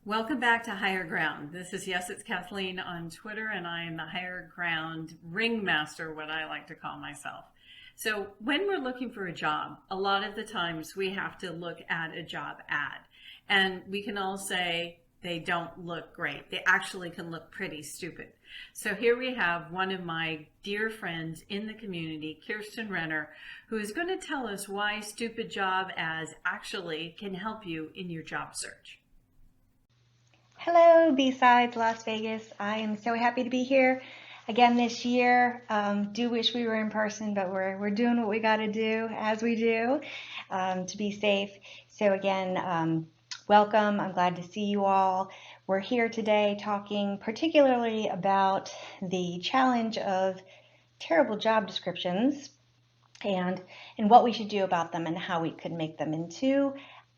Welcome back to Higher Ground. This is Yes, it's Kathleen on Twitter, and I am the Higher Ground ringmaster, what I like to call myself. So when we're looking for a job, a lot of the times we have to look at a job ad, and we can all say they don't look great. They actually can look pretty stupid. So here we have one of my dear friends in the community, Kirsten Renner, who is going to tell us why stupid job ads actually can help you in your job search. Hello, B-Sides Las Vegas. I am so happy to be here again this year. Do wish we were in person, but we're doing what we got to do as we do to be safe. So again, welcome. I'm glad to see you all. We're here today talking particularly about the challenge of terrible job descriptions and what we should do about them and how we could make them into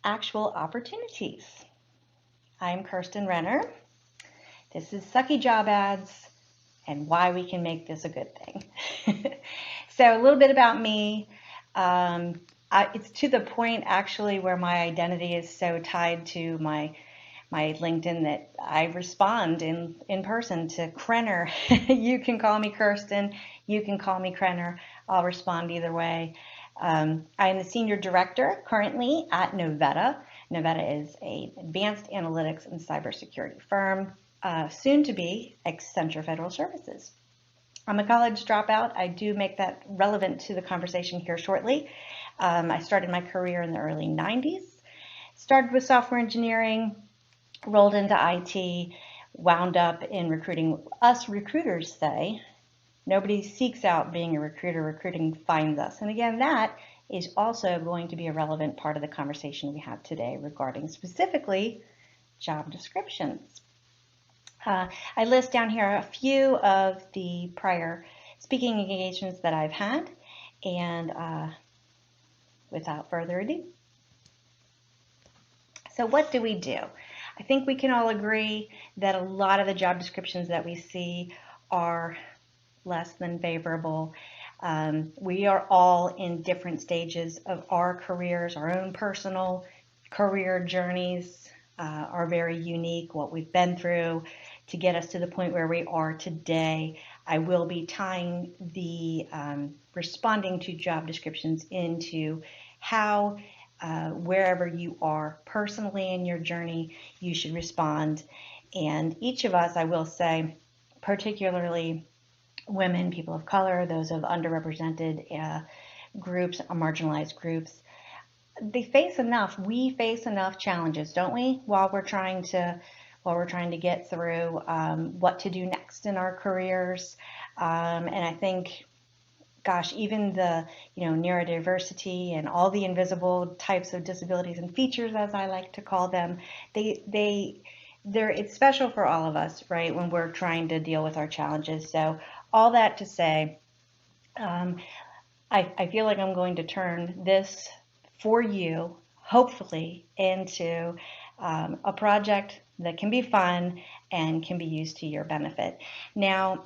actual opportunities. I'm Kirsten Renner. This is Sucky Job Ads and why we can make this a good thing. So a little bit about me. It's to the point actually where my identity is so tied to my LinkedIn that I respond in person to Krenner. You can call me Kirsten. You can call me Krenner. I'll respond either way. I am the senior director currently at Novetta. Novetta is an advanced analytics and cybersecurity firm, soon to be Accenture Federal Services. I'm a college dropout. I do make that relevant to the conversation here shortly. I started my career in the early 90s, started with software engineering, rolled into IT, wound up in recruiting. Us recruiters say, nobody seeks out being a recruiter, recruiting finds us. And again, that is also going to be a relevant part of the conversation we have today regarding specifically job descriptions. I list down here a few of the prior speaking engagements that I've had, and without further ado. So what do we do? I think we can all agree that a lot of the job descriptions that we see are less than favorable. We are all in different stages of our careers. Our own personal career journeys are very unique, what we've been through to get us to the point where we are today. I will be tying the responding to job descriptions into how wherever you are personally in your journey, you should respond. And each of us, I will say, particularly women, people of color, those of underrepresented groups, marginalized groups, we face enough challenges, don't we, while we're trying to get through what to do next in our careers. And I think, gosh, even the neurodiversity and all the invisible types of disabilities and features, as I like to call them, it's special for all of us, right, when we're trying to deal with our challenges. So all that to say, I feel like I'm going to turn this for you, hopefully, into a project that can be fun and can be used to your benefit. Now,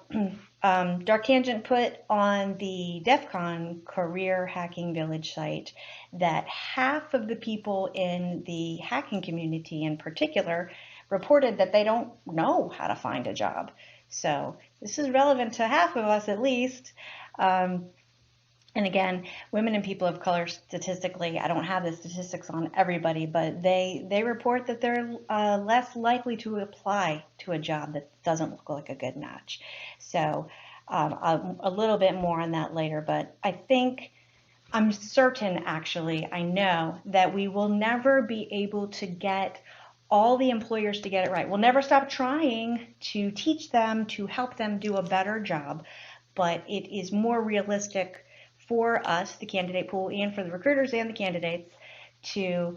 Darkangent put on the DEF CON Career Hacking Village site that half of the people in the hacking community in particular reported that they don't know how to find a job. So this is relevant to half of us at least. And again, women and people of color statistically, I don't have the statistics on everybody, but they report that they're less likely to apply to a job that doesn't look like a good match. So a little bit more on that later, but I'm certain actually, I know that we will never be able to get all the employers to get it right. We'll never stop trying to teach them, to help them do a better job, but it is more realistic for us, the candidate pool, and for the recruiters and the candidates to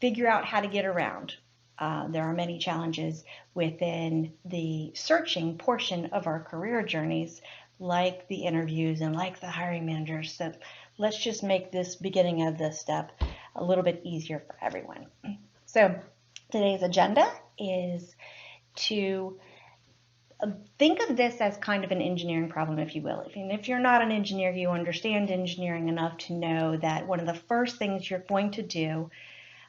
figure out how to get around. There are many challenges within the searching portion of our career journeys, like the interviews and like the hiring managers. So let's just make this beginning of this step a little bit easier for everyone. So today's agenda is to think of this as kind of an engineering problem, if you will. If you're not an engineer, you understand engineering enough to know that one of the first things you're going to do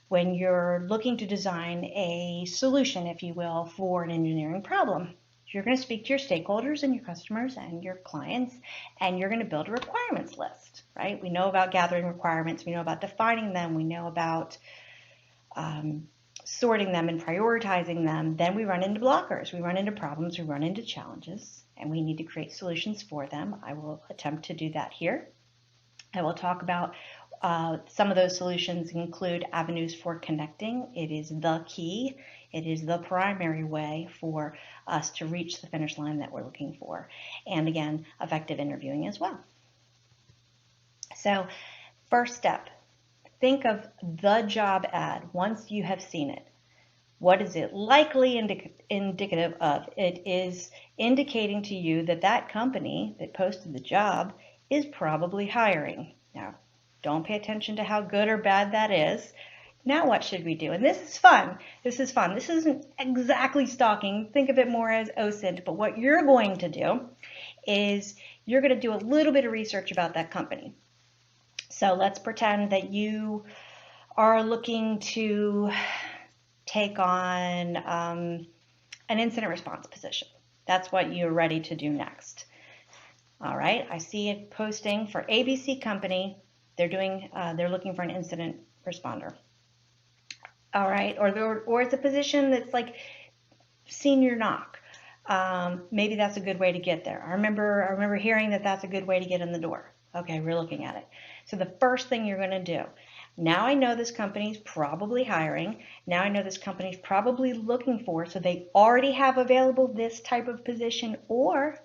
when you're looking to design a solution, if you will, for an engineering problem. You're going to speak to your stakeholders and your customers and your clients, and you're going to build a requirements list, right? We know about gathering requirements. We know about defining them. We know about sorting them and prioritizing them. Then we run into blockers. We run into problems. We run into challenges, and we need to create solutions for them. I will attempt to do that here. I will talk about some of those solutions include avenues for connecting. It is the key. It is the primary way for us to reach the finish line that we're looking for. And again, effective interviewing as well. So first step, think of the job ad once you have seen it. What is it likely indicative of? It is indicating to you that that company that posted the job is probably hiring. Now, don't pay attention to how good or bad that is. Now what should we do? And this is fun. This is fun. This isn't exactly stalking. Think of it more as OSINT. But what you're going to do is you're going to do a little bit of research about that company. So let's pretend that you are looking to take on an incident response position. That's what you're ready to do next. All right, I see it posting for ABC company. They're looking for an incident responder. All right, or it's a position that's like senior knock. Maybe that's a good way to get there. I remember hearing that that's a good way to get in the door. Okay, we're looking at it. So the first thing you're going to do, now I know this company's probably hiring. Now I know this company's probably looking for, so they already have available this type of position, or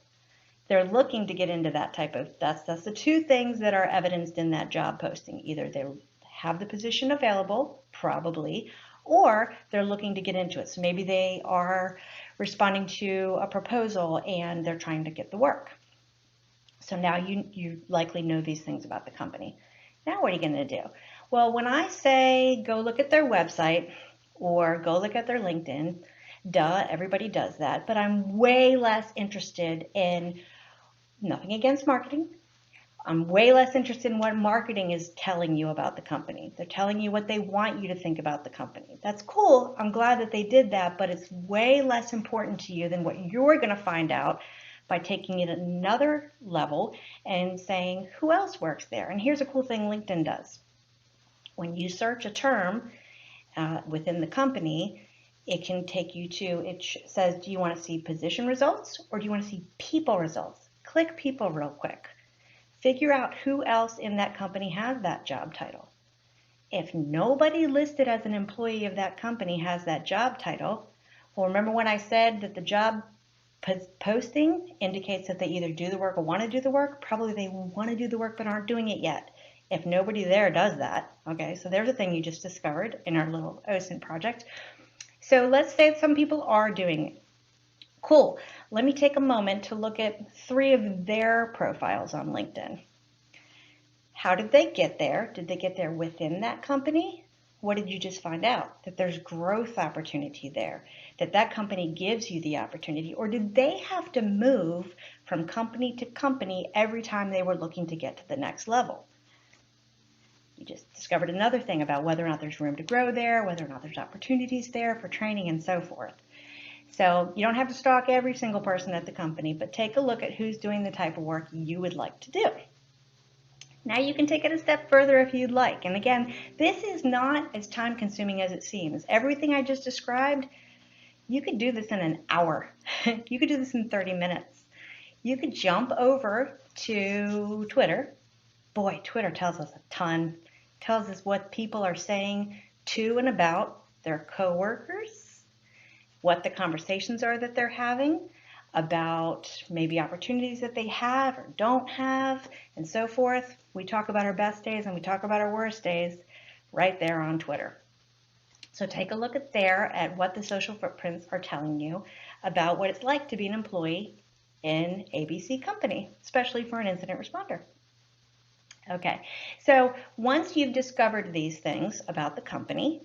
they're looking to get into that type of, that's the two things that are evidenced in that job posting. Either they have the position available, probably, or they're looking to get into it. So maybe they are responding to a proposal and they're trying to get the work. So now you likely know these things about the company. Now what are you going to do? Well, when I say go look at their website or go look at their LinkedIn, duh, everybody does that, but I'm way less interested in, nothing against marketing, I'm way less interested in what marketing is telling you about the company. They're telling you what they want you to think about the company. That's cool. I'm glad that they did that, but it's way less important to you than what you're going to find out by taking it another level and saying, who else works there? And here's a cool thing LinkedIn does. When you search a term within the company, it can take you to, it says, do you want to see position results or do you want to see people results? Click people real quick. Figure out who else in that company has that job title. If nobody listed as an employee of that company has that job title, well, remember when I said that the job posting indicates that they either do the work or want to do the work? Probably they want to do the work but aren't doing it yet. If nobody there does that, okay, so there's a thing you just discovered in our little OSINT project. So let's say some people are doing it. Cool. Let me take a moment to look at 3 of their profiles on LinkedIn. How did they get there? Did they get there within that company? What did you just find out? That there's growth opportunity there, that that company gives you the opportunity, or did they have to move from company to company every time they were looking to get to the next level? You just discovered another thing about whether or not there's room to grow there, whether or not there's opportunities there for training and so forth. So you don't have to stalk every single person at the company, but take a look at who's doing the type of work you would like to do. Now you can take it a step further if you'd like. And again, this is not as time consuming as it seems. Everything I just described, you could do this in an hour. You could do this in 30 minutes. You could jump over to Twitter. Boy, Twitter tells us a ton. Tells us what people are saying to and about their coworkers, what the conversations are that they're having, about maybe opportunities that they have or don't have, and so forth. We talk about our best days and we talk about our worst days right there on Twitter. So take a look at what the social footprints are telling you about what it's like to be an employee in ABC company, especially for an incident responder. Okay, so once you've discovered these things about the company,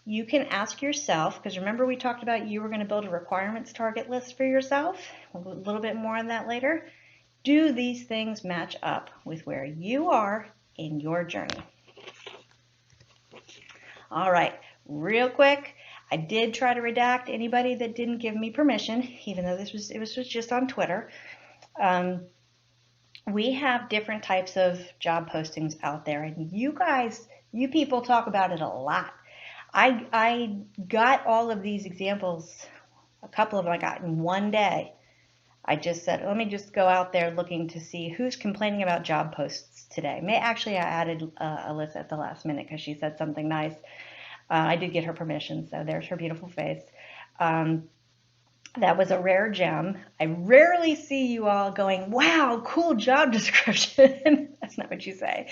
you can ask yourself, because remember we talked about you were going to build a requirements target list for yourself, a little bit more on that later. Do these things match up with where you are in your journey? All right, real quick. I did try to redact anybody that didn't give me permission, even though it was just on Twitter. We have different types of job postings out there, and you people talk about it a lot. I got all of these examples, a couple of them I got in one day. I just said, let me just go out there looking to see who's complaining about job posts today. Actually, I added Alyssa at the last minute because she said something nice. I did get her permission, so there's her beautiful face. That was a rare gem. I rarely see you all going, wow, cool job description. That's not what you say.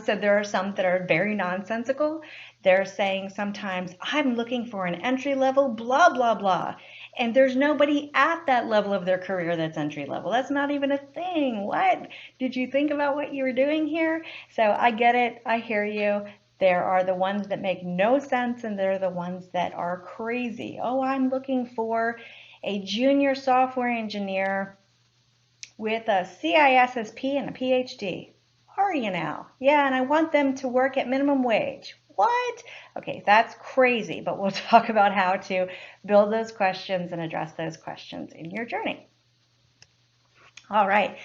So there are some that are very nonsensical. They're saying sometimes, I'm looking for an entry level, blah, blah, blah. And there's nobody at that level of their career that's entry level. That's not even a thing. What? Did you think about what you were doing here? So I get it. I hear you. There are the ones that make no sense, and there are the ones that are crazy. Oh, I'm looking for a junior software engineer with a CISSP and a PhD. Are you now? Yeah, and I want them to work at minimum wage. What? Okay, that's crazy, but we'll talk about how to build those questions and address those questions in your journey. All right.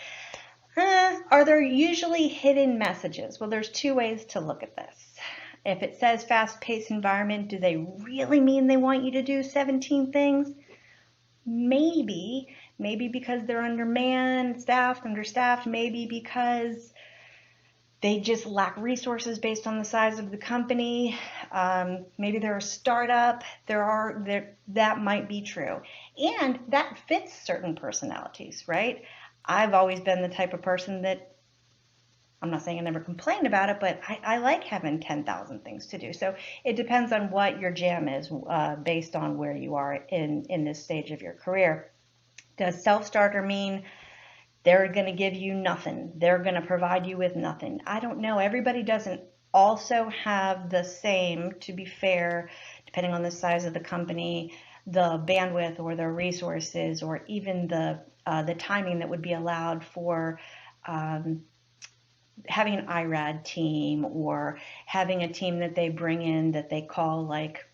Are there usually hidden messages? Well, there's two ways to look at this. If it says fast-paced environment, do they really mean they want you to do 17 things? Maybe because they're understaffed, maybe because they just lack resources based on the size of the company. Maybe they're a startup. That might be true. And that fits certain personalities, right? I've always been the type of person that, I'm not saying I never complain about it, but I like having 10,000 things to do. So it depends on what your jam is based on where you are in this stage of your career. Does self-starter mean they're going to give you nothing? They're going to provide you with nothing? I don't know. Everybody doesn't also have the same, to be fair, depending on the size of the company, the bandwidth or the resources, or even the timing that would be allowed for having an IRAD team, or having a team that they bring in that they call like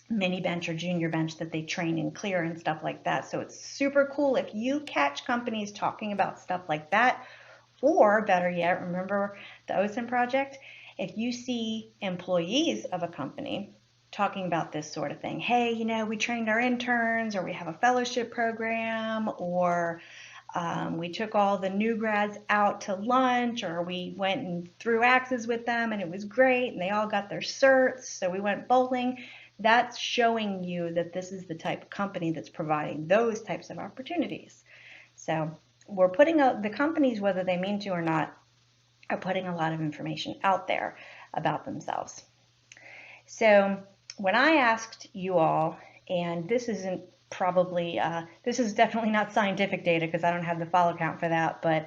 mini bench or junior bench that they train and clear and stuff like that. So it's super cool if you catch companies talking about stuff like that, or better yet, remember the OSINT project? If you see employees of a company talking about this sort of thing, hey, we trained our interns, or we have a fellowship program, or we took all the new grads out to lunch, or we went and threw axes with them and it was great and they all got their certs, so we went bowling. That's showing you that this is the type of company that's providing those types of opportunities. So we're putting out, the companies, whether they mean to or not, are putting a lot of information out there about themselves. So when I asked you all, and this is definitely not scientific data because I don't have the follow count for that, but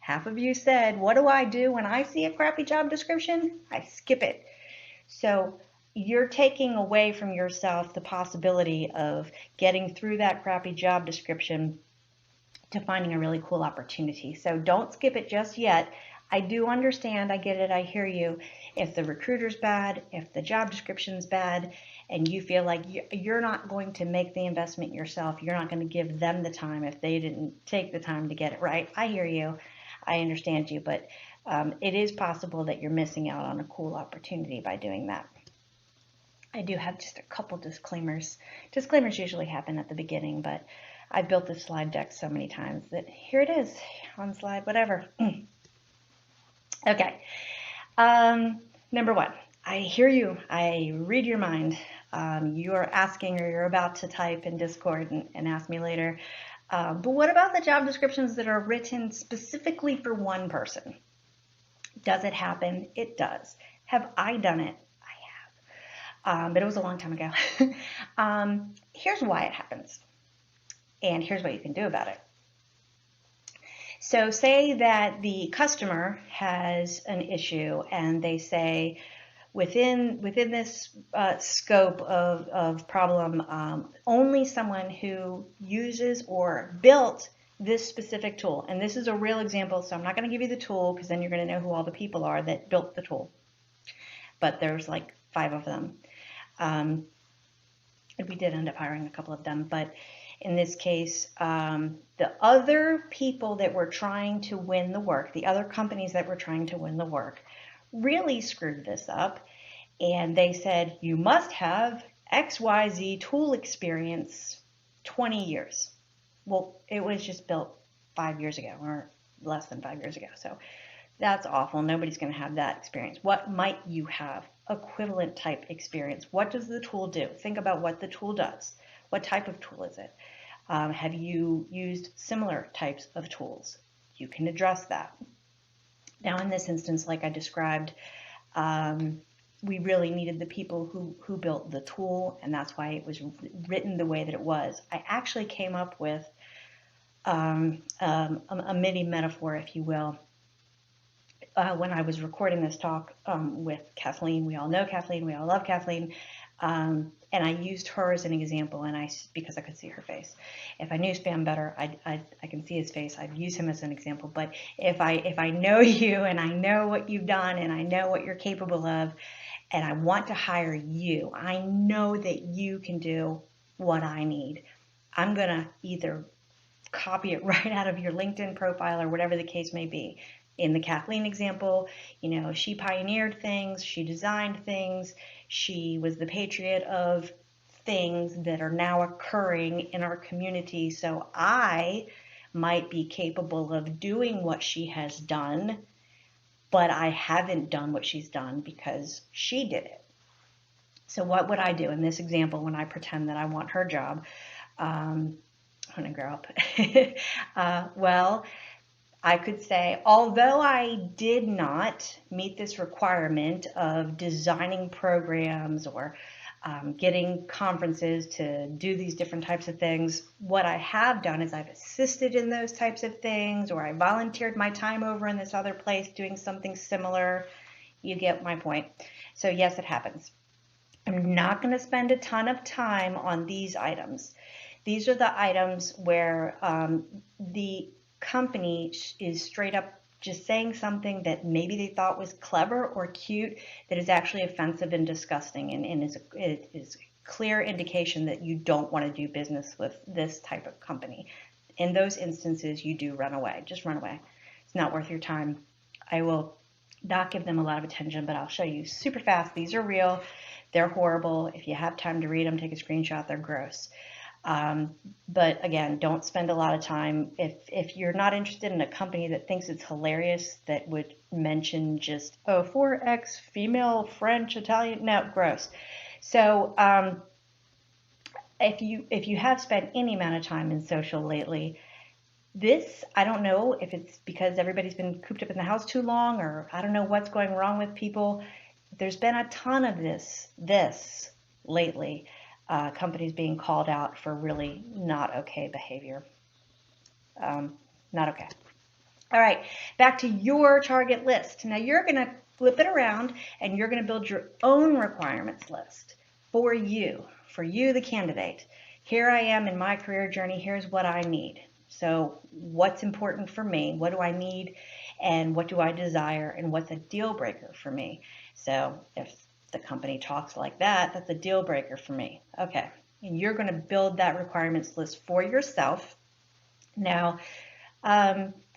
half of you said, what do I do when I see a crappy job description? I skip it. So you're taking away from yourself the possibility of getting through that crappy job description to finding a really cool opportunity. So don't skip it just yet. I do understand, I get it, I hear you. If the recruiter's bad, if the job description's bad, and you feel like you're not going to make the investment yourself, you're not going to give them the time if they didn't take the time to get it right. I hear you, I understand you, but it is possible that you're missing out on a cool opportunity by doing that. I do have just a couple disclaimers. Disclaimers usually happen at the beginning, but I've built this slide deck so many times that here it is on slide whatever. Okay. Number one, I hear you. I read your mind. You are asking, or you're about to type in Discord and ask me later. But what about the job descriptions that are written specifically for one person? Does it happen? It does. Have I done it? But it was a long time ago. Here's why it happens, and here's what you can do about it. So say that the customer has an issue, and they say, within this scope of problem, only someone who uses or built this specific tool, and this is a real example, so I'm not going to give you the tool because then you're going to know who all the people are that built the tool. But there's like 5 of them. And we did end up hiring a couple of them, but in this case, the other people that were trying to win the work, the other companies that were trying to win the work, really screwed this up. And they said, you must have XYZ tool experience 20 years. Well, it was just built 5 years ago, or less than 5 years ago. So that's awful. Nobody's going to have that experience. What might you have? Equivalent type experience. What does the tool do? Think about what the tool does. What type of tool is it? Have you used similar types of tools? You can address that. Now, in this instance, like I described, we really needed the people who built the tool, and that's why it was written the way that it was. I actually came up with a mini metaphor, if you will, when I was recording this talk with Kathleen. We all know Kathleen, we all love Kathleen, and I used her as an example, and because I could see her face. If I knew Spam better, I can see his face, I'd use him as an example. But if I know you, and I know what you've done, and I know what you're capable of, and I want to hire you, I know that you can do what I need, I'm gonna either copy it right out of your LinkedIn profile or whatever the case may be. In the Kathleen example, she pioneered things, she designed things, she was the patriot of things that are now occurring in our community. So I might be capable of doing what she has done, but I haven't done what she's done because she did it. So what would I do in this example when I pretend that I want her job? When I grow up? Well, I could say, although I did not meet this requirement of designing programs or getting conferences to do these different types of things, what I have done is I've assisted in those types of things, or I volunteered my time over in this other place doing something similar. You get my point. So yes, it happens. I'm not going to spend a ton of time on these items. These are the items where the company is straight up just saying something that maybe they thought was clever or cute that is actually offensive and disgusting, and it is a clear indication that you don't want to do business with this type of company. In those instances, you do run away. Just run away. It's not worth your time. I will not give them a lot of attention, but I'll show you super fast. These are real. They're horrible. If you have time to read them, take a screenshot. They're gross. But again, don't spend a lot of time. If you're not interested in a company that thinks it's hilarious, that would mention just, 4X, female, French, Italian, no, gross. So if you have spent any amount of time in social lately, this, I don't know if it's because everybody's been cooped up in the house too long, or I don't know what's going wrong with people. There's been a ton of this lately. Companies being called out for really not okay behavior. Not okay. All right, back to your target list. Now you're going to flip it around and you're going to build your own requirements list for you, the candidate. Here I am in my career journey. Here's what I need. So what's important for me? What do I need? And what do I desire? And what's a deal breaker for me? So if the company talks like that, that's a deal breaker for me. Okay, and you're going to build that requirements list for yourself. Now,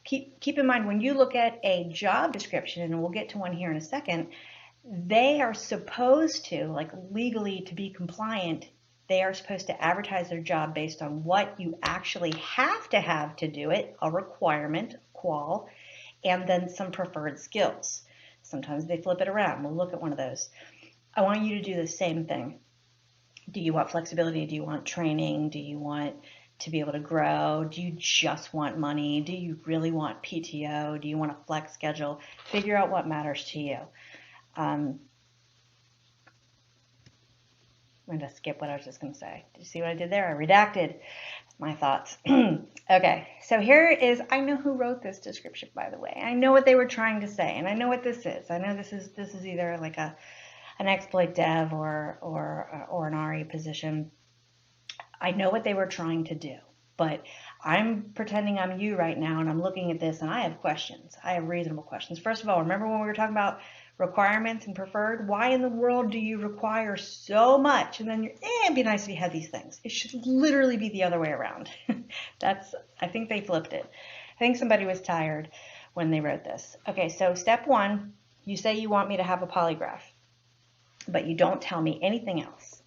keep in mind when you look at a job description, and we'll get to one here in a second, they are supposed to, like legally to be compliant, they are supposed to advertise their job based on what you actually have to do it, a requirement, qual, and then some preferred skills. Sometimes they flip it around. We'll look at one of those. I want you to do the same thing. Do you want flexibility? Do you want training? Do you want to be able to grow? Do you just want money? Do you really want PTO? Do you want a flex schedule? Figure out what matters to you. I'm going to skip what I was just going to say. Did you see what I did there? I redacted my thoughts. Okay, so here is, I know who wrote this description, by the way. I know what they were trying to say, and I know what this is. I know this is either like an exploit dev or an RE position. I know what they were trying to do, but I'm pretending I'm you right now, and I'm looking at this, and I have questions. I have reasonable questions. First of all, remember when we were talking about requirements and preferred. Why in the world do you require so much? And then it'd be nice if you had these things. It should literally be the other way around. I think they flipped it. I think somebody was tired when they wrote this. Okay, so step one, you say you want me to have a polygraph, but you don't tell me anything else.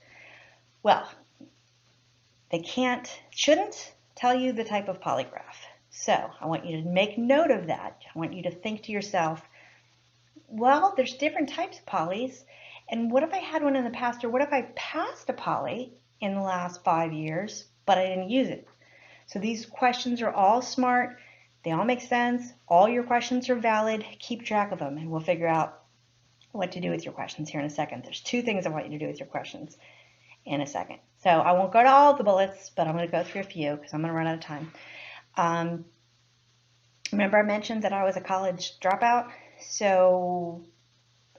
Well, they shouldn't tell you the type of polygraph. So I want you to make note of that. I want you to think to yourself, well, there's different types of polys, and what if I had one in the past, or what if I passed a poly in the last 5 years, but I didn't use it? So these questions are all smart. They all make sense. All your questions are valid. Keep track of them, and we'll figure out what to do with your questions here in a second. There's 2 things I want you to do with your questions in a second. So I won't go to all of the bullets, but I'm going to go through a few because I'm going to run out of time. Remember I mentioned that I was a college dropout? So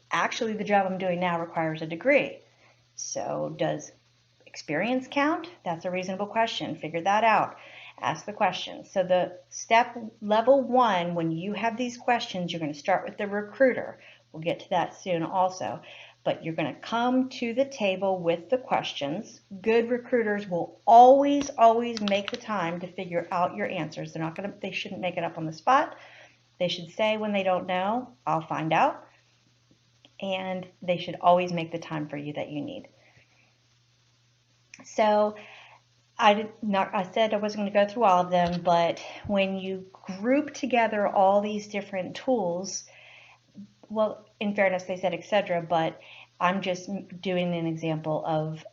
actually the job I'm doing now requires a degree. So does experience count? That's a reasonable question. Figure that out. Ask the question. So the step level 1, when you have these questions, you're going to start with the recruiter. We'll get to that soon also. But you're going to come to the table with the questions. Good recruiters will always, always make the time to figure out your answers. They shouldn't make it up on the spot. They should say when they don't know, I'll find out. And they should always make the time for you that you need. So I said I wasn't going to go through all of them, but when you group together all these different tools, well, in fairness, they said etc., but I'm just doing an example of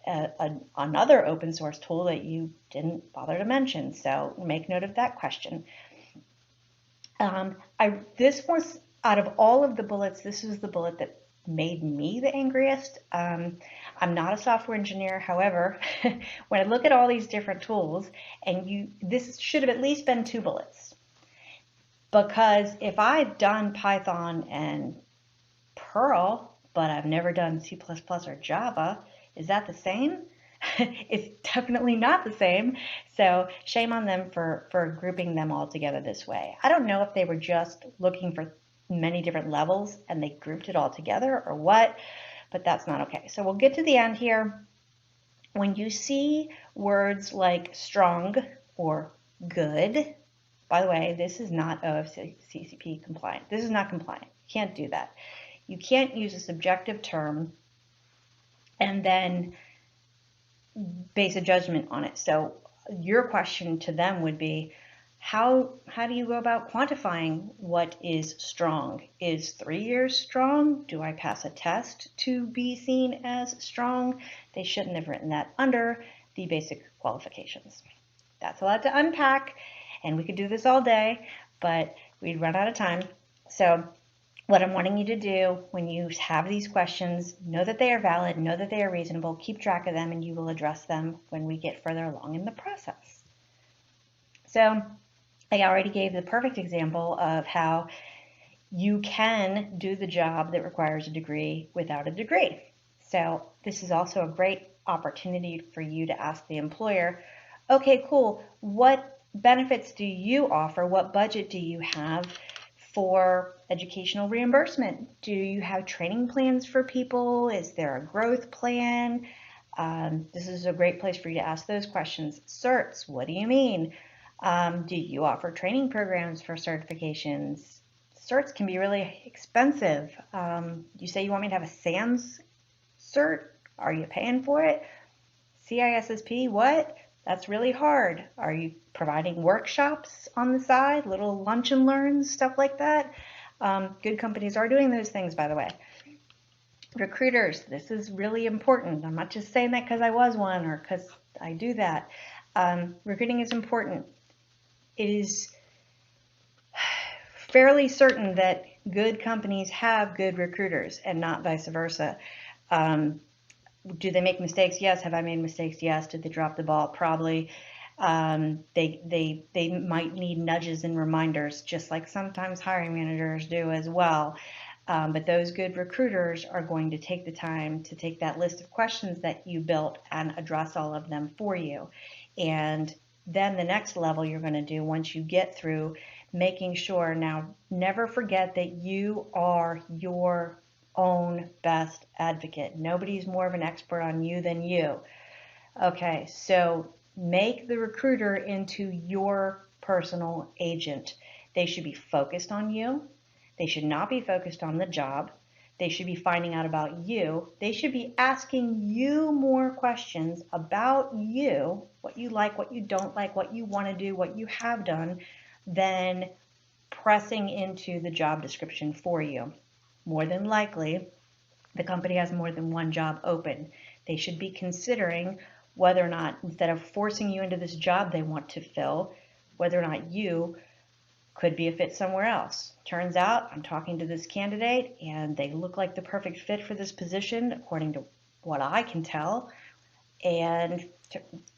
another open source tool that you didn't bother to mention. So make note of that question. This was, out of all of the bullets, this was the bullet that made me the angriest. I'm not a software engineer. However, when I look at all these different tools, and this should have at least been 2 bullets. Because if I've done Python and Perl, but I've never done C++ or Java, is that the same? It's definitely not the same. So shame on them for grouping them all together this way. I don't know if they were just looking for many different levels and they grouped it all together or what, but that's not okay. So we'll get to the end here. When you see words like strong or good, by the way, this is not OFCCP compliant. This is not compliant. You can't do that. You can't use a subjective term and then base a judgment on it. So your question to them would be, how do you go about quantifying what is strong? Is 3 years strong? Do I pass a test to be seen as strong? They shouldn't have written that under the basic qualifications. That's a lot to unpack, and we could do this all day, but we'd run out of time. So what I'm wanting you to do when you have these questions, know that they are valid, know that they are reasonable, keep track of them, and you will address them when we get further along in the process. So I already gave the perfect example of how you can do the job that requires a degree without a degree. So this is also a great opportunity for you to ask the employer, okay, cool, what benefits do you offer? What budget do you have for educational reimbursement? Do you have training plans for people? Is there a growth plan? This is a great place for you to ask those questions. Certs, what do you mean? Do you offer training programs for certifications? Certs can be really expensive. You say you want me to have a SANS cert? Are you paying for it? CISSP, what? That's really hard. Are you providing workshops on the side, little lunch and learns, stuff like that? Good companies are doing those things, by the way. Recruiters, this is really important. I'm not just saying that because I was one or because I do that. Recruiting is important. It is fairly certain that good companies have good recruiters and not vice versa. Do they make mistakes? Yes. Have I made mistakes? Yes. Did they drop the ball? Probably. They might need nudges and reminders, just like sometimes hiring managers do as well. But those good recruiters are going to take the time to take that list of questions that you built and address all of them for you. And then the next level you're going to do once you get through making sure, now never forget that you are your own best advocate. Nobody's more of an expert on you than you. Okay, so make the recruiter into your personal agent. They should be focused on you. They should not be focused on the job. They should be finding out about you. They should be asking you more questions about you, what you like, what you don't like, what you want to do, what you have done, than pressing into the job description for you. More than likely, the company has more than one job open. They should be considering whether or not, instead of forcing you into this job they want to fill, whether or not you could be a fit somewhere else. Turns out I'm talking to this candidate and they look like the perfect fit for this position, according to what I can tell, and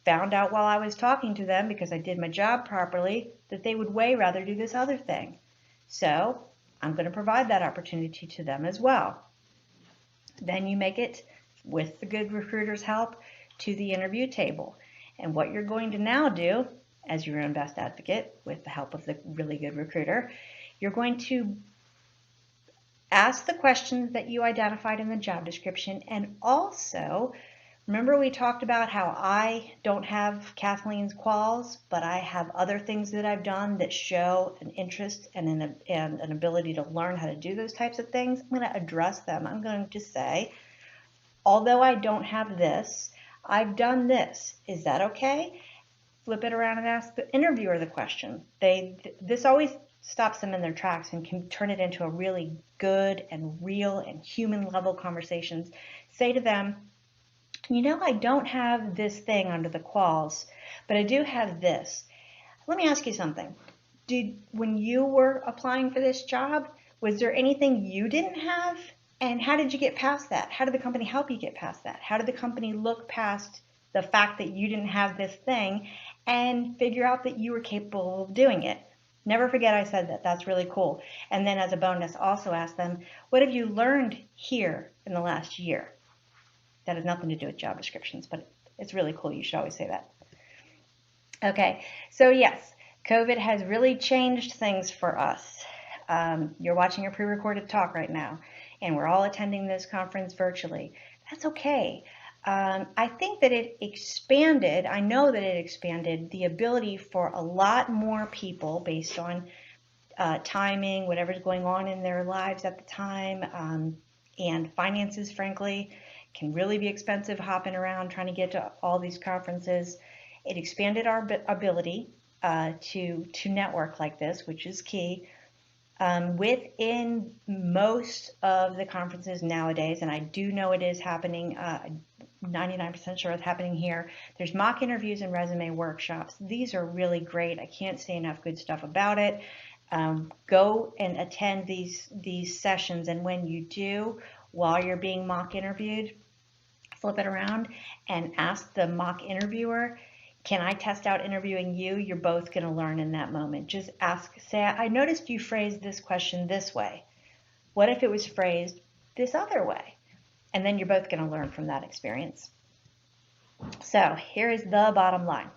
found out while I was talking to them, because I did my job properly, that they would way rather do this other thing. So I'm going to provide that opportunity to them as well. Then you make it, with the good recruiter's help, to the interview table. And what you're going to now do, as your own best advocate, with the help of the really good recruiter, you're going to ask the questions that you identified in the job description. And also, remember we talked about how I don't have Kathleen's quals, but I have other things that I've done that show an interest and an ability to learn how to do those types of things. I'm going to address them. I'm going to say, although I don't have this, I've done this. Is that okay? Flip it around and ask the interviewer the question. This always stops them in their tracks and can turn it into a really good and real and human level conversations. Say to them, you know, I don't have this thing under the quals, but I do have this. Let me ask you something. When you were applying for this job, was there anything you didn't have? And how did you get past that? How did the company help you get past that? How did the company look past the fact that you didn't have this thing and figure out that you were capable of doing it? Never forget I said that. That's really cool. And then as a bonus, also ask them, what have you learned here in the last year? That has nothing to do with job descriptions, but it's really cool. You should always say that. Okay, so yes, COVID has really changed things for us. You're watching a pre-recorded talk right now, and we're all attending this conference virtually. That's okay. I think that it expanded, I know that it expanded the ability for a lot more people based on timing, whatever's going on in their lives at the time, and finances, frankly, can really be expensive hopping around trying to get to all these conferences. It expanded our ability to network like this, which is key. Within most of the conferences nowadays, and I do know it is happening, 99% sure it's happening here, there's mock interviews and resume workshops. These are really great. I can't say enough good stuff about it. Go and attend these sessions, and when you do, while you're being mock interviewed, flip it around and ask the mock interviewer, can I test out interviewing you? You're both going to learn in that moment. Just ask, say, I noticed you phrased this question this way. What if it was phrased this other way? And then you're both going to learn from that experience. So here is the bottom line.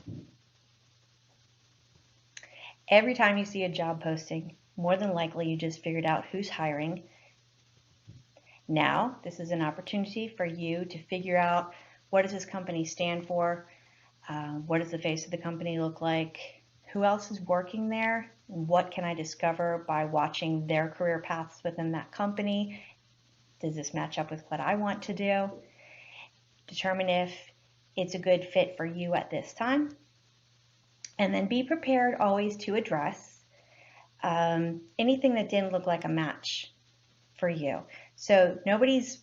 Every time you see a job posting, more than likely you just figured out who's hiring. Now, this is an opportunity for you to figure out, what does this company stand for? What does the face of the company look like? Who else is working there? What can I discover by watching their career paths within that company? Does this match up with what I want to do? Determine if it's a good fit for you at this time. And then be prepared always to address anything that didn't look like a match for you. So nobody's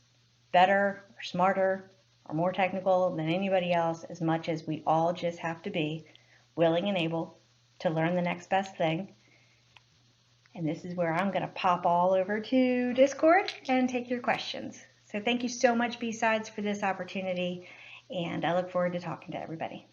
better or smarter or more technical than anybody else, as much as we all just have to be willing and able to learn the next best thing. And this is where I'm going to pop all over to Discord and take your questions. So thank you so much, BSides, for this opportunity, and I look forward to talking to everybody.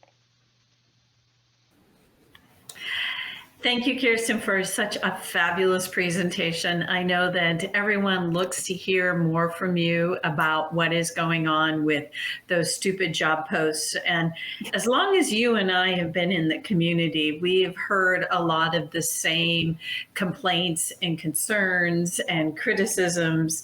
Thank you, Kirsten, for such a fabulous presentation. I know that everyone looks to hear more from you about what is going on with those stupid job posts. And as long as you and I have been in the community, we've heard a lot of the same complaints and concerns and criticisms.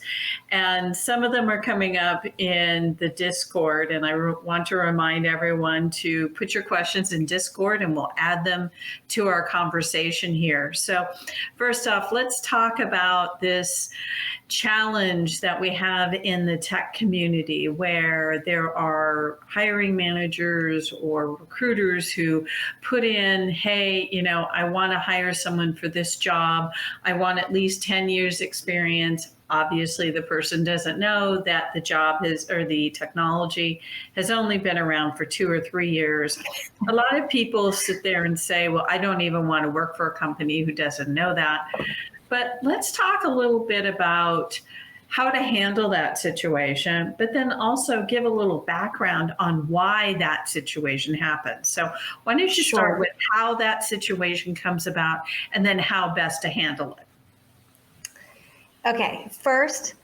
And some of them are coming up in the Discord. And I want to remind everyone to put your questions in Discord and we'll add them to our conversation here. So first off, let's talk about this challenge that we have in the tech community where there are hiring managers or recruiters who put in, hey, I want to hire someone for this job. I want at least 10 years experience. Obviously, the person doesn't know that the job or the technology has only been around for 2 or 3 years. A lot of people sit there and say, well, I don't even want to work for a company who doesn't know that. But let's talk a little bit about how to handle that situation, but then also give a little background on why that situation happens. So why don't you start with how that situation comes about and then how best to handle it? Okay, first,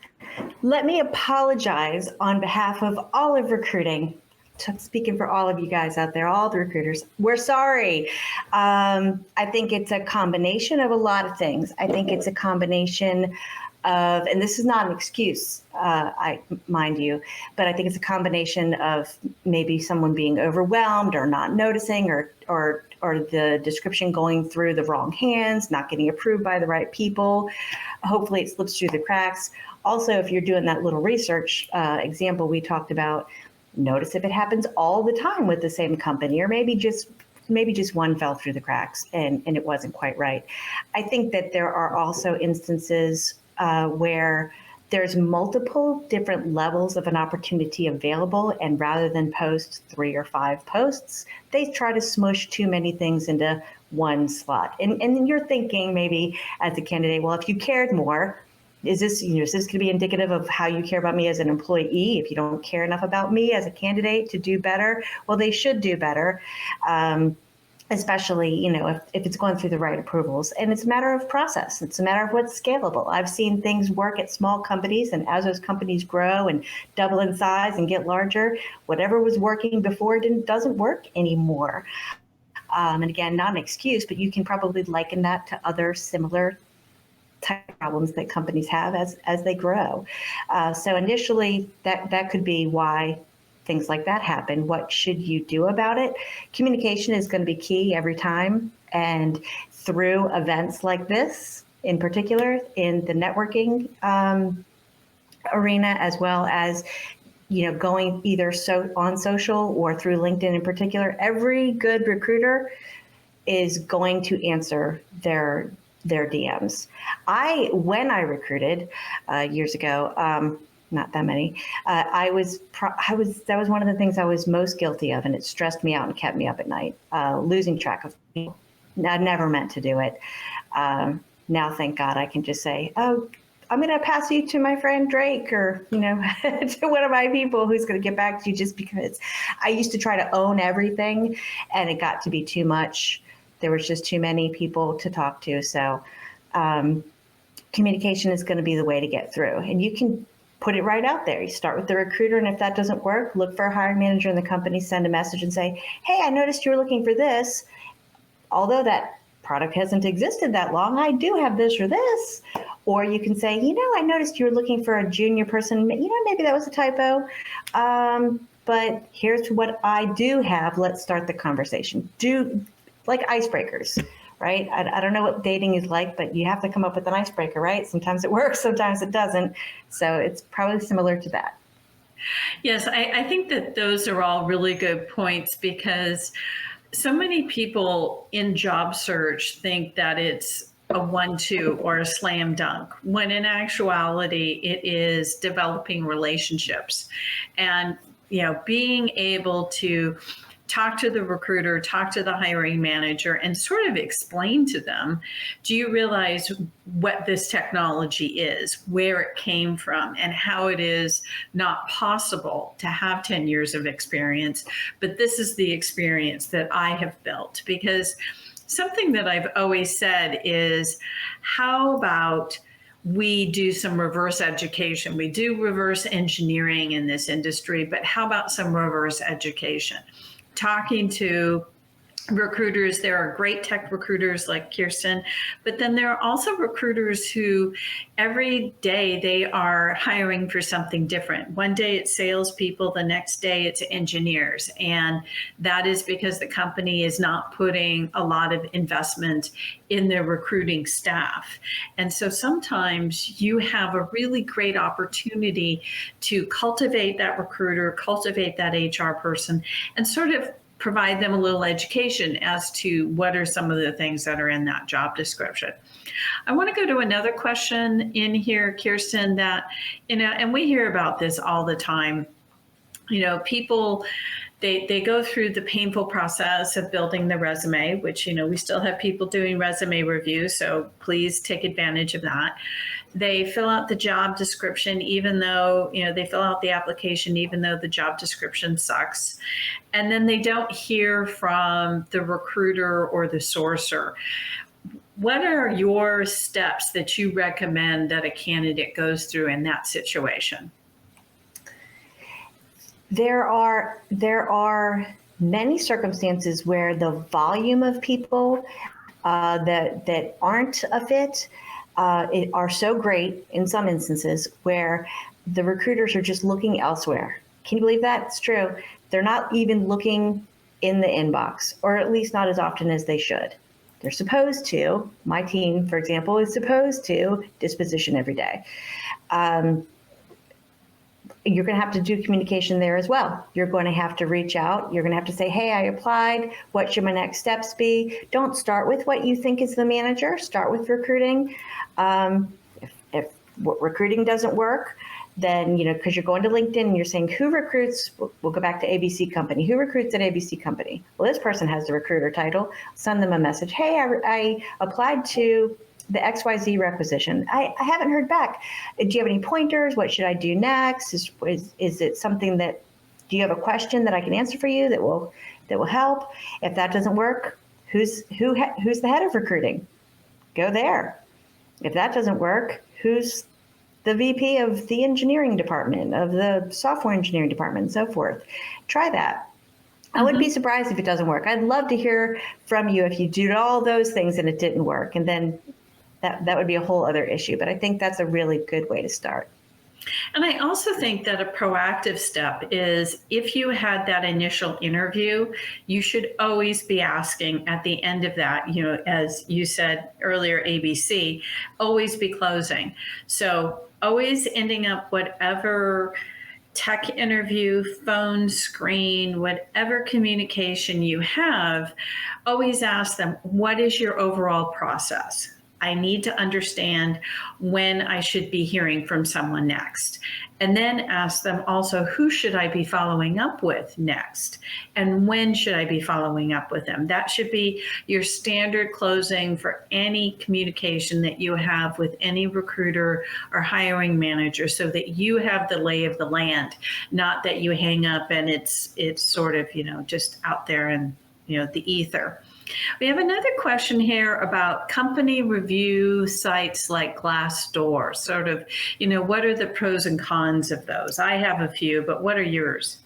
let me apologize on behalf of all of recruiting. Speaking for all of you guys out there, all the recruiters, we're sorry. I think it's a combination of a lot of things. I think it's a combination of, and this is not an excuse, mind you, but I think it's a combination of maybe someone being overwhelmed or not noticing or the description going through the wrong hands, not getting approved by the right people. Hopefully it slips through the cracks. Also, if you're doing that little research example we talked about, notice if it happens all the time with the same company, or maybe just one fell through the cracks and it wasn't quite right. I think that there are also instances where there's multiple different levels of an opportunity available, and rather than post 3 or 5 posts, they try to smush too many things into one slot. And you're thinking maybe as a candidate, well, if you cared more, is this going to be indicative of how you care about me as an employee? If you don't care enough about me as a candidate to do better, well, they should do better. Especially, if it's going through the right approvals. And it's a matter of process. It's a matter of what's scalable. I've seen things work at small companies, and as those companies grow and double in size and get larger, whatever was working before doesn't work anymore. And again, not an excuse, but you can probably liken that to other similar type problems that companies have as they grow. So initially, that could be why things like that happen. What should you do about it? Communication is going to be key every time. And through events like this, in particular, in the networking arena, as well as going either on social or through LinkedIn in particular, every good recruiter is going to answer their DMs. When I recruited years ago, not that many. That was one of the things I was most guilty of, and it stressed me out and kept me up at night, losing track of people. I never meant to do it. Now, thank God, I can just say, oh, I'm going to pass you to my friend Drake, or, to one of my people who's going to get back to you, just because I used to try to own everything and it got to be too much. There was just too many people to talk to. So communication is going to be the way to get through, and you can put it right out there. You start with the recruiter, and if that doesn't work, look for a hiring manager in the company, send a message and say, hey, I noticed you were looking for this. Although that product hasn't existed that long, I do have this or this. Or you can say, I noticed you were looking for a junior person. Maybe that was a typo. But here's what I do have. Let's start the conversation. Do like icebreakers. Right? I don't know what dating is like, but you have to come up with an icebreaker, right? Sometimes it works, sometimes it doesn't. So it's probably similar to that. Yes, I think that those are all really good points, because so many people in job search think that it's a 1-2 or a slam dunk, when in actuality it is developing relationships and being able to talk to the recruiter, talk to the hiring manager, and sort of explain to them, do you realize what this technology is, where it came from, and how it is not possible to have 10 years of experience, but this is the experience that I have built? Because something that I've always said is, how about we do some reverse education? We do reverse engineering in this industry, but how about some reverse education? Talking to recruiters. There are great tech recruiters like Kirsten, but then there are also recruiters who every day they are hiring for something different. One day it's salespeople, the next day it's engineers. And that is because the company is not putting a lot of investment in their recruiting staff. And so sometimes you have a really great opportunity to cultivate that recruiter, cultivate that HR person, and sort of provide them a little education as to what are some of the things that are in that job description. I want to go to another question in here, Kirsten, that, and we hear about this all the time. People, they go through the painful process of building the resume, which, we still have people doing resume reviews, so please take advantage of that. They fill out the job description, even though, they fill out the application, even though the job description sucks. And then they don't hear from the recruiter or the sourcer. What are your steps that you recommend that a candidate goes through in that situation? There are many circumstances where the volume of people that aren't a fit are so great in some instances where the recruiters are just looking elsewhere. Can you believe that? It's true. They're not even looking in the inbox, or at least not as often as they should. They're supposed to. My team, for example, is supposed to disposition every day. You're going to have to do communication there as well. You're going to have to reach out. You're going to have to say, hey, I applied. What should my next steps be? Don't start with what you think is the manager. Start with recruiting. If recruiting doesn't work, then, because you're going to LinkedIn and you're saying, who recruits? We'll go back to ABC Company. Who recruits at ABC Company? Well, this person has the recruiter title. Send them a message. Hey, I applied to the XYZ requisition. I haven't heard back. Do you have any pointers? What should I do next? Is it something do you have a question that I can answer for you that will help? If that doesn't work, who's the head of recruiting? Go there. If that doesn't work, who's the VP of the engineering department, of the software engineering department, and so forth? Try that. I wouldn't be surprised if it doesn't work. I'd love to hear from you if you did all those things and it didn't work. And then that would be a whole other issue. But I think that's a really good way to start. And I also think that a proactive step is, if you had that initial interview, you should always be asking at the end of that, as you said earlier, ABC, always be closing. So always ending up whatever tech interview, phone screen, whatever communication you have, always ask them, what is your overall process? I need to understand when I should be hearing from someone next. And then ask them also, who should I be following up with next? And when should I be following up with them? That should be your standard closing for any communication that you have with any recruiter or hiring manager, so that you have the lay of the land, not that you hang up and it's sort of, just out there in, the ether. We have another question here about company review sites like Glassdoor. Sort of, what are the pros and cons of those? I have a few, but what are yours?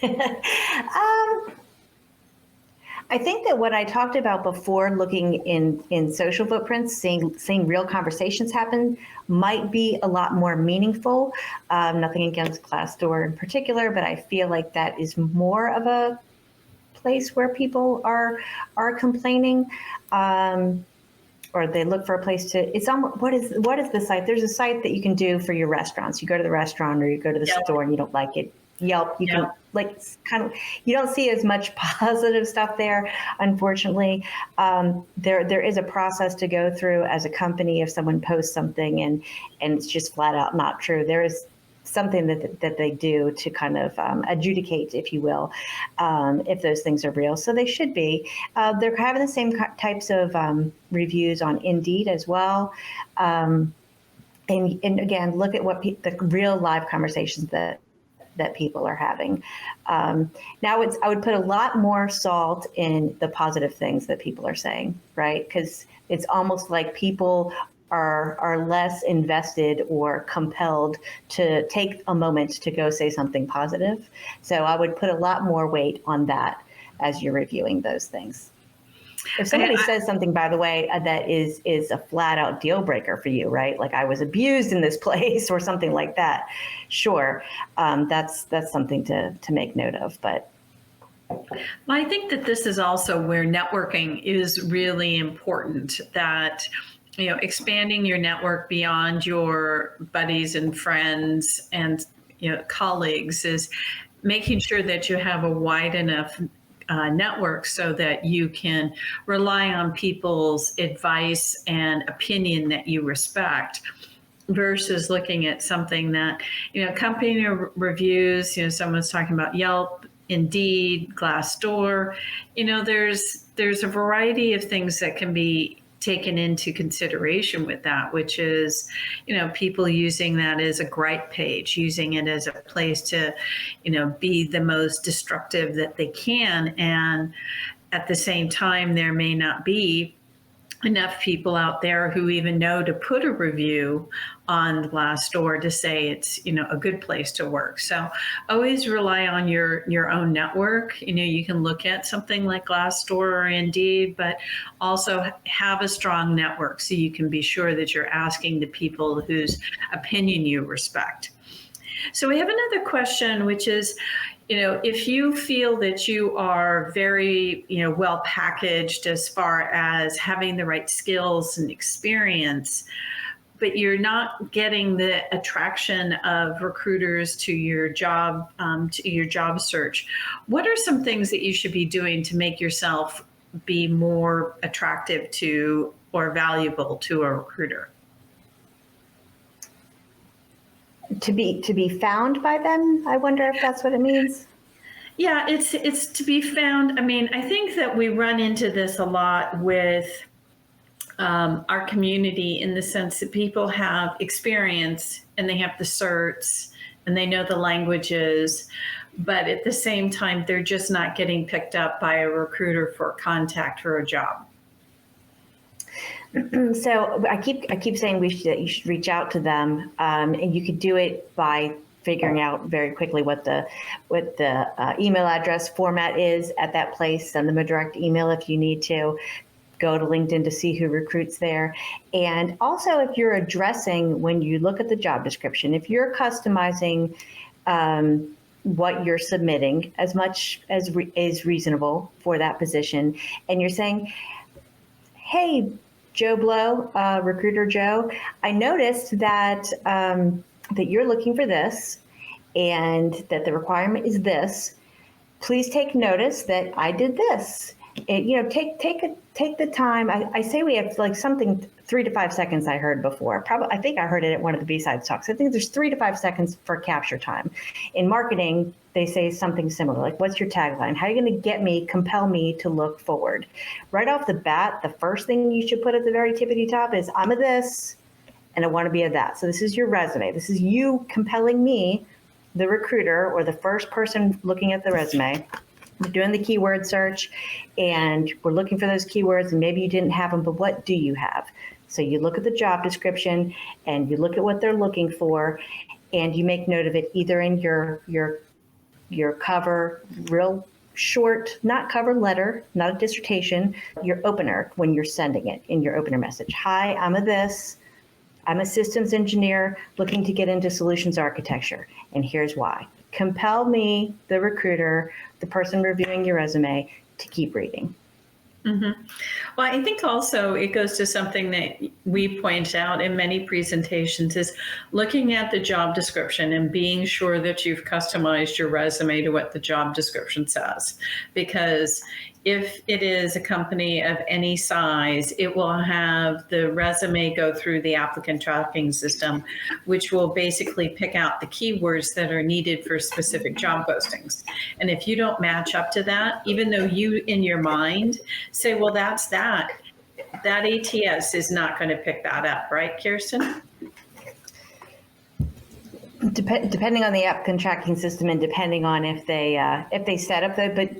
I think that what I talked about before, looking in social footprints, seeing real conversations happen, might be a lot more meaningful. Nothing against Glassdoor in particular, but I feel like that is more of a place where people are complaining, or they look for a place to. It's almost, what is the site? There's a site that you can do for your restaurants. You go to the restaurant or you go to the store and you don't like it. Yelp. You can, like, it's kind of, you don't see as much positive stuff there, unfortunately. There is a process to go through as a company if someone posts something and it's just flat out not true. There is something that they do to kind of adjudicate, if you will, if those things are real. So they should be. They're having the same types of reviews on Indeed as well. And again, look at what the real live conversations that that people are having. Now I would put a lot more salt in the positive things that people are saying, right? Because it's almost like people are less invested or compelled to take a moment to go say something positive. So I would put a lot more weight on that as you're reviewing those things. If somebody says something, by the way, that is a flat out deal breaker for you, right? Like I was abused in this place or something like that. Sure. That's something to make note of, but. Well, I think that this is also where networking is really important, that expanding your network beyond your buddies and friends and colleagues is making sure that you have a wide enough network so that you can rely on people's advice and opinion that you respect, versus looking at something that company reviews. Someone's talking about Yelp, Indeed, Glassdoor. There's a variety of things that can be taken into consideration with that, which is, people using that as a gripe page, using it as a place to, be the most destructive that they can. And at the same time, there may not be enough people out there who even know to put a review on Glassdoor to say it's a good place to work. So always rely on your own network. You can look at something like Glassdoor or Indeed, but also have a strong network so you can be sure that you're asking the people whose opinion you respect. So we have another question, which is, if you feel that you are very, well packaged as far as having the right skills and experience, but you're not getting the attraction of recruiters to your job search, what are some things that you should be doing to make yourself be more attractive to or valuable to a recruiter? To be found by them? I wonder if that's what it means. Yeah, it's to be found. I mean, I think that we run into this a lot with our community, in the sense that people have experience and they have the certs and they know the languages, but at the same time, they're just not getting picked up by a recruiter for a contact for a job. So I keep saying you should reach out to them, and you could do it by figuring out very quickly what the email address format is at that place. Send them a direct email if you need to. Go to LinkedIn to see who recruits there. And also, if you're addressing, when you look at the job description, if you're customizing what you're submitting as much as is reasonable for that position, and you're saying, hey, Joe Blow, Recruiter Joe, I noticed that that you're looking for this and that the requirement is this. Please take notice that I did this. And, take the time. I say we have like something 3 to 5 seconds I heard before. I think I heard it at one of the B-Sides talks. I think there's 3 to 5 seconds for capture time. In marketing, they say something similar, like, what's your tagline? How are you going to compel me to look forward? Right off the bat, the first thing you should put at the very tippity top is, I'm a this, and I want to be a that. So this is your resume. This is you compelling me, the recruiter, or the first person looking at the resume. We're doing the keyword search, and we're looking for those keywords, and maybe you didn't have them, but what do you have? So you look at the job description, and you look at what they're looking for, and you make note of it either in your cover, real short, not cover letter, not a dissertation, your opener when you're sending it in your opener message. Hi, I'm a systems engineer looking to get into solutions architecture, and here's why. Compel me, the recruiter, the person reviewing your resume, to keep reading. Mm-hmm. Well, I think also it goes to something that we point out in many presentations, is looking at the job description and being sure that you've customized your resume to what the job description says. Because if it is a company of any size, it will have the resume go through the applicant tracking system, which will basically pick out the keywords that are needed for specific job postings. And if you don't match up to that, even though you in your mind say, well, that's that ATS is not going to pick that up, right, Kirsten? Depending on the applicant tracking system and depending on if they set up but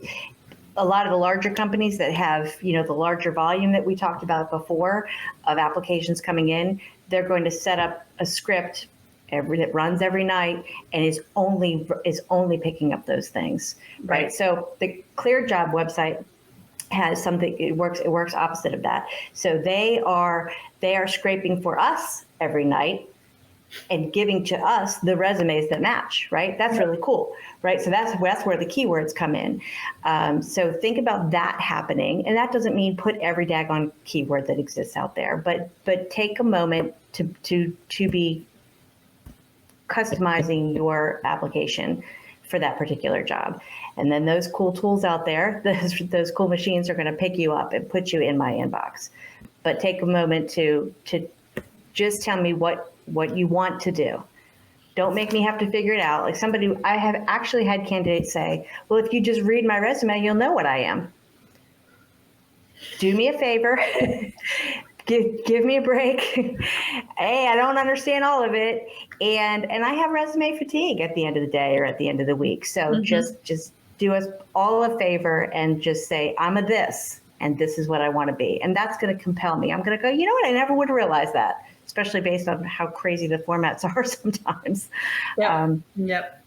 a lot of the larger companies that have, the larger volume that we talked about before of applications coming in, they're going to set up a script that runs every night and is only picking up those things, right? So the ClearJob website has something, it works opposite of that. So they are scraping for us every night and giving to us the resumes that match, right? That's really cool, right? So that's where the keywords come in. So think about that happening, and that doesn't mean put every daggone keyword that exists out there, but take a moment to be customizing your application for that particular job. And then those cool tools out there, those cool machines are going to pick you up and put you in my inbox. But take a moment to just tell me what you want to do. Don't make me have to figure it out. Like I have actually had candidates say, well, if you just read my resume, you'll know what I am. Do me a favor. Give me a break. Hey, I don't understand all of it. And I have resume fatigue at the end of the day or at the end of the week. So just do us all a favor and just say, I'm a this, and this is what I want to be. And that's going to compel me. I'm going to go, you know what? I never would have realized that, especially based on how crazy the formats are sometimes. Yep.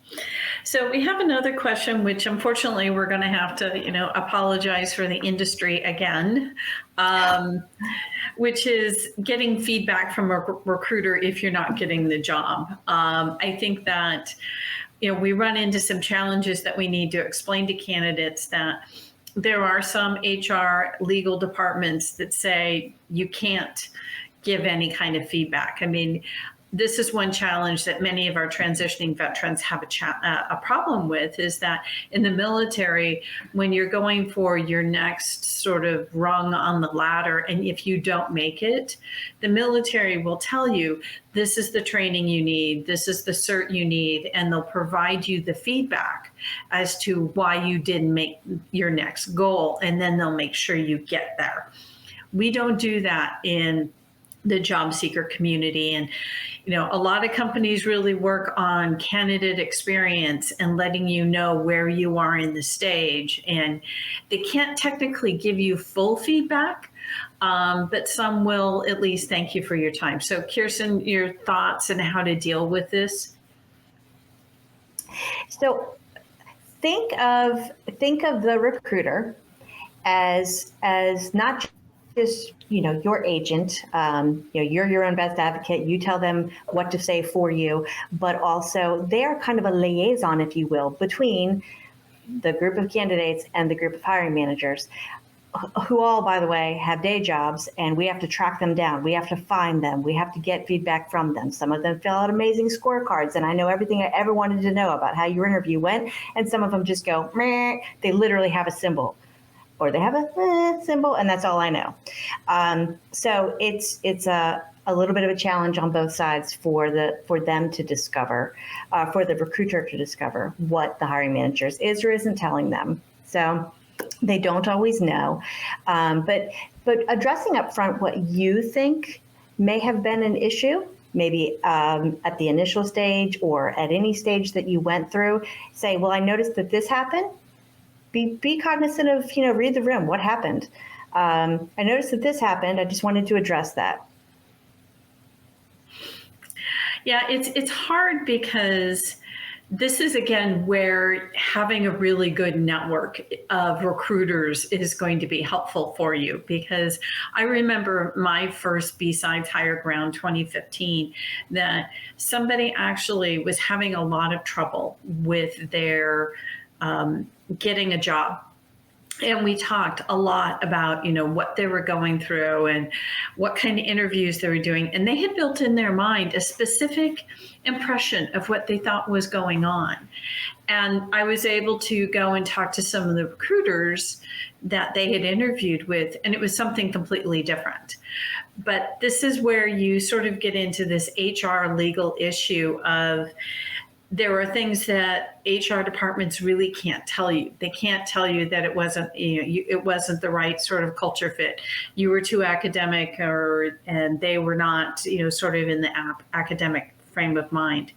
So we have another question, which unfortunately we're going to have to, apologize for the industry again, which is getting feedback from a recruiter if you're not getting the job. I think that, we run into some challenges that we need to explain to candidates that there are some HR legal departments that say you can't give any kind of feedback. I mean, this is one challenge that many of our transitioning veterans have a problem with, is that in the military, when you're going for your next sort of rung on the ladder, and if you don't make it, the military will tell you, this is the training you need, this is the cert you need, and they'll provide you the feedback as to why you didn't make your next goal, and then they'll make sure you get there. We don't do that in the job seeker community. And, a lot of companies really work on candidate experience and letting you know where you are in the stage. And they can't technically give you full feedback, but some will at least thank you for your time. So Kirsten, your thoughts on how to deal with this? So think of the recruiter as not just, your agent, you're your own best advocate. You tell them what to say for you, but also they are kind of a liaison, if you will, between the group of candidates and the group of hiring managers, who all, by the way, have day jobs, and we have to track them down. We have to find them. We have to get feedback from them. Some of them fill out amazing scorecards, and I know everything I ever wanted to know about how your interview went, and some of them just go, meh. They literally have a symbol. Or they have a symbol, and that's all I know. So it's a little bit of a challenge on both sides for them to discover, for the recruiter to discover what the hiring manager is or isn't telling them. So they don't always know. But addressing up front what you think may have been an issue, maybe at the initial stage or at any stage that you went through, say, well, I noticed that this happened. Be cognizant of, read the room. What happened? I noticed that this happened. I just wanted to address that. Yeah, it's hard because this is, again, where having a really good network of recruiters is going to be helpful for you, because I remember my first BSides Higher Ground 2015, that somebody actually was having a lot of trouble with their getting a job. And we talked a lot about, what they were going through and what kind of interviews they were doing. And they had built in their mind a specific impression of what they thought was going on. And I was able to go and talk to some of the recruiters that they had interviewed with, and it was something completely different. But this is where you sort of get into this HR legal issue of, there are things that HR departments really can't tell you. They can't tell you that it wasn't, it wasn't the right sort of culture fit. You were too academic, and they were not, sort of in the academic frame of mind.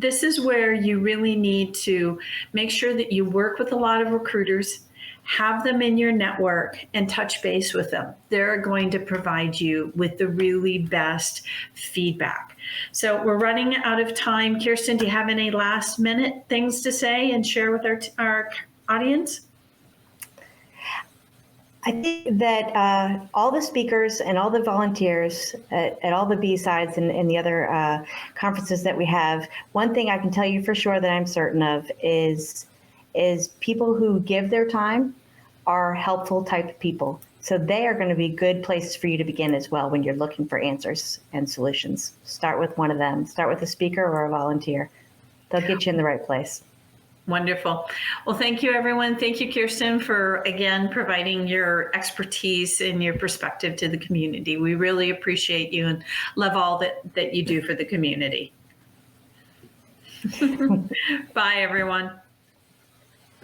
this is where you really need to make sure that you work with a lot of recruiters, have them in your network, and touch base with them. They're going to provide you with the really best feedback. So we're running out of time. Kirsten, do you have any last minute things to say and share with our audience? I think that all the speakers and all the volunteers at all the B-Sides and the other conferences that we have, one thing I can tell you for sure that I'm certain of is people who give their time are helpful type of people. So they are going to be good places for you to begin as well when you're looking for answers and solutions. Start with one of them. Start with a speaker or a volunteer. They'll get you in the right place. Wonderful. Well, thank you, everyone. Thank you, Kirsten, for, again, providing your expertise and your perspective to the community. We really appreciate you and love all that you do for the community. Bye, everyone.